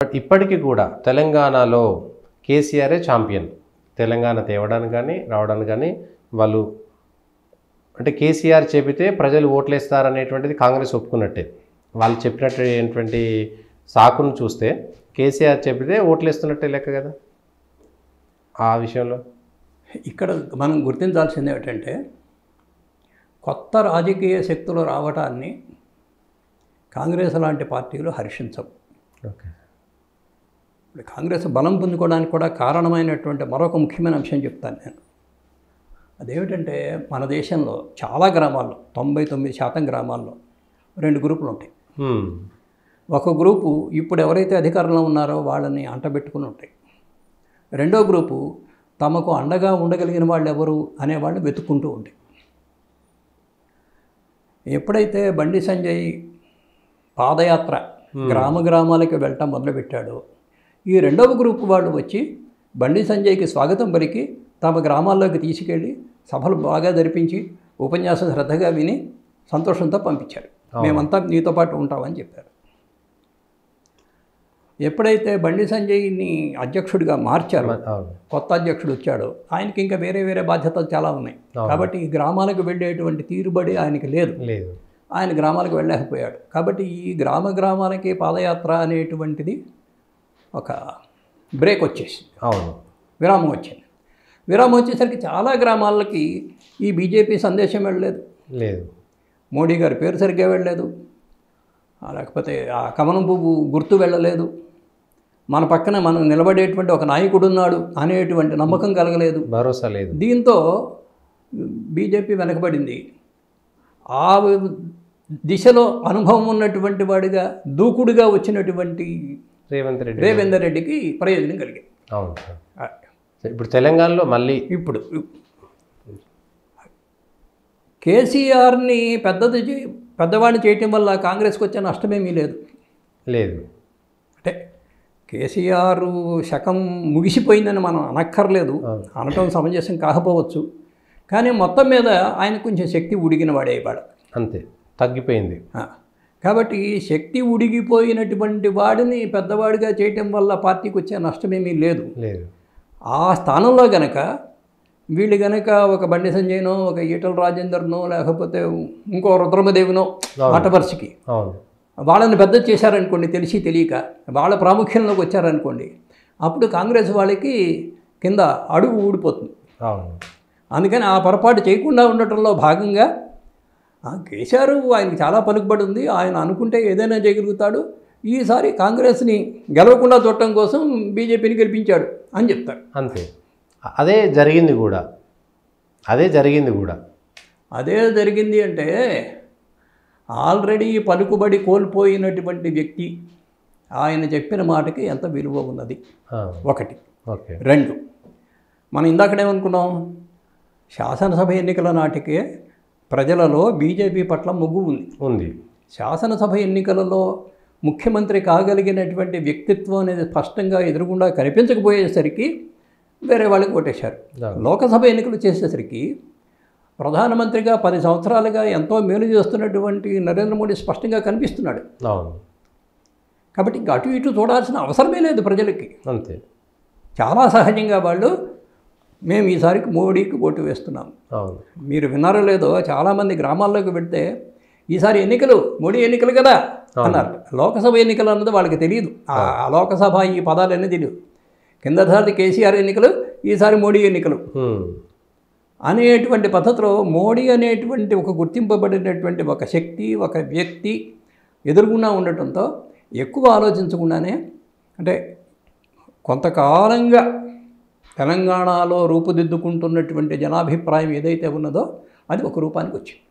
But ఇప్పటికీ కూడా తెలంగాణలో కేసీఆరే ఛాంపియన్. తెలంగాణ తేవడానికి కానీ రావడానికి కానీ వాళ్ళు అంటే కేసీఆర్ చెబితే ప్రజలు ఓట్లేస్తారనేటువంటిది కాంగ్రెస్ ఒప్పుకున్నట్టే. వాళ్ళు చెప్పినటువంటి సాకును చూస్తే కేసీఆర్ చెబితే ఓట్లేస్తున్నట్టే లెక్క కదా. ఆ విషయంలో ఇక్కడ మనం గుర్తించాల్సింది ఏమిటంటే కొత్త రాజకీయ శక్తులు రావటాన్ని కాంగ్రెస్ లాంటి పార్టీలు హర్షించవు. ఓకే, కాంగ్రెస్ బలం పొందుకోవడానికి కూడా కారణమైనటువంటి మరొక ముఖ్యమైన అంశం చెప్తాను నేను. అదేమిటంటే మన దేశంలో చాలా గ్రామాల్లో 99% గ్రామాల్లో 2 గ్రూపులు ఉంటాయి. ఒక గ్రూపు ఇప్పుడు ఎవరైతే అధికారంలో ఉన్నారో వాళ్ళని అంటబెట్టుకుని ఉంటాయి. రెండో గ్రూపు తమకు అండగా ఉండగలిగిన వాళ్ళు ఎవరు అనేవాళ్ళు వెతుక్కుంటూ ఉంటాయి. ఎప్పుడైతే బండి సంజయ్ పాదయాత్ర గ్రామాలకు వెళ్ళటం మొదలుపెట్టాడో ఈ రెండవ గ్రూపు వాళ్ళు వచ్చి బండి సంజయ్కి స్వాగతం పలికి తమ గ్రామాల్లోకి తీసుకెళ్ళి సభలు బాగా జరిపించి ఉపన్యాసం శ్రద్ధగా విని సంతోషంతో పంపించారు. మేమంతా నీతో పాటు ఉంటామని చెప్పారు. ఎప్పుడైతే బండి సంజయ్ని అధ్యక్షుడిగా మార్చారో, కొత్త అధ్యక్షుడు వచ్చాడో ఆయనకి ఇంకా వేరే వేరే బాధ్యతలు చాలా ఉన్నాయి. కాబట్టి ఈ గ్రామాలకు వెళ్ళేటువంటి తీరుబడి ఆయనకి లేదు. ఆయన గ్రామాలకు వెళ్ళలేకపోయాడు. కాబట్టి ఈ గ్రామాలకి పాదయాత్ర అనేటువంటిది ఒక బ్రేక్ వచ్చేసింది. విరామం వచ్చింది. విరామం వచ్చేసరికి చాలా గ్రామాలకి ఈ బీజేపీ సందేశం వెళ్ళలేదు. మోడీ గారి పేరు సరిగ్గా వెళ్ళలేదు, లేకపోతే ఆ కమలం పువ్వు గుర్తు వెళ్ళలేదు, మన పక్కన మనం నిలబడేటువంటి ఒక నాయకుడు ఉన్నాడు అనేటువంటి నమ్మకం కలగలేదు, భరోసా లేదు. దీంతో బీజేపీ వెనకబడింది. ఆ దిశలో అనుభవం ఉన్నటువంటి వాడిగా దూకుడుగా వచ్చినటువంటి రేవంత్ రెడ్డికి ప్రయోజనం కలిగింది. అవును. ఇప్పుడు తెలంగాణలో మళ్ళీ ఇప్పుడు కేసీఆర్ని పెద్దవాడిని చేయటం వల్ల కాంగ్రెస్కి వచ్చే నష్టమేమీ లేదు. అంటే కేసీఆర్ శకం ముగిసిపోయిందని మనం అనక్కర్లేదు, అనటం సమంజసం కాకపోవచ్చు. కానీ మొత్తం మీద ఆయన కొంచెం శక్తి ఉడిగిన వాడే ఇవాళ, అంతే, తగ్గిపోయింది. కాబట్టి శక్తి ఉడిగిపోయినటువంటి వాడిని పెద్దవాడిగా చేయటం వల్ల పార్టీకి వచ్చే నష్టమేమీ లేదు. ఆ స్థానంలో గనక వీళ్ళు గనక ఒక బండి సంజయ్నో ఒక ఈటల రాజేందర్నో లేకపోతే ఇంకో రుద్రమదేవినో ఆటపర్సికి వాళ్ళని పెద్ద చేశారనుకోండి, తెలిసి తెలియక వాళ్ళ ప్రాముఖ్యంలోకి వచ్చారనుకోండి, అప్పుడు కాంగ్రెస్ వాళ్ళకి కింద అడుగు ఊడిపోతుంది. అందుకని ఆ పొరపాటు చేయకుండా ఉండటంలో భాగంగా కేసీఆర్ ఆయనకి చాలా పలుకుబడి ఉంది, ఆయన అనుకుంటే ఏదైనా చేయగలుగుతాడు, ఈసారి కాంగ్రెస్ని గెలవకుండా చూడటం కోసం బీజేపీని గెలిపించాడు అని చెప్తారు. అంతే, అదే జరిగింది కూడా. అదే జరిగింది అంటే ఆల్రెడీ పలుకుబడి కోల్పోయినటువంటి వ్యక్తి ఆయన చెప్పిన మాటకి ఎంత విలువ ఉన్నది ఒకటి. రెండు, మనం ఇందాకనేమనుకున్నాం, శాసనసభ ఎన్నికల నాటికే ప్రజలలో బీజేపీ పట్ల మొగ్గు ఉంది. శాసనసభ ఎన్నికలలో ముఖ్యమంత్రి కాగలిగినటువంటి వ్యక్తిత్వం అనేది స్పష్టంగా ఎదురుగుండా కనిపించకపోయేసరికి వేరే వాళ్ళకి ఓటేశారు. లోకసభ ఎన్నికలు చేసేసరికి ప్రధానమంత్రిగా 10 సంవత్సరాలుగా ఎంతో మేలు చేస్తున్నటువంటి నరేంద్ర మోడీ స్పష్టంగా కనిపిస్తున్నాడు. కాబట్టి ఇంకా అటు ఇటు చూడాల్సిన అవసరమే లేదు ప్రజలకి. అంతే, చాలా సహజంగా వాళ్ళు మేము ఈసారికి మోడీకి ఓటు వేస్తున్నాం. మీరు విన్నారో లేదో, చాలామంది గ్రామాల్లోకి వెళ్తే ఈసారి ఎన్నికలు మోడీ ఎన్నికలు కదా అన్నారు. లోకసభ ఎన్నికలు అన్నది వాళ్ళకి తెలియదు. ఆ లోకసభ ఈ పదాలన్నీ తెలియదు. కిందసారి కేసీఆర్ ఎన్నికలు, ఈసారి మోడీ ఎన్నికలు అనేటువంటి పద్ధతిలో మోడీ అనేటువంటి ఒక గుర్తింపబడినటువంటి ఒక శక్తి, ఒక వ్యక్తి ఎదురుగున్నా ఉండటంతో ఎక్కువ ఆలోచించకుండానే, అంటే కొంతకాలంగా తెలంగాణలో రూపుదిద్దుకుంటున్నటువంటి జనాభిప్రాయం ఏదైతే ఉన్నదో అది ఒక రూపానికి వచ్చింది.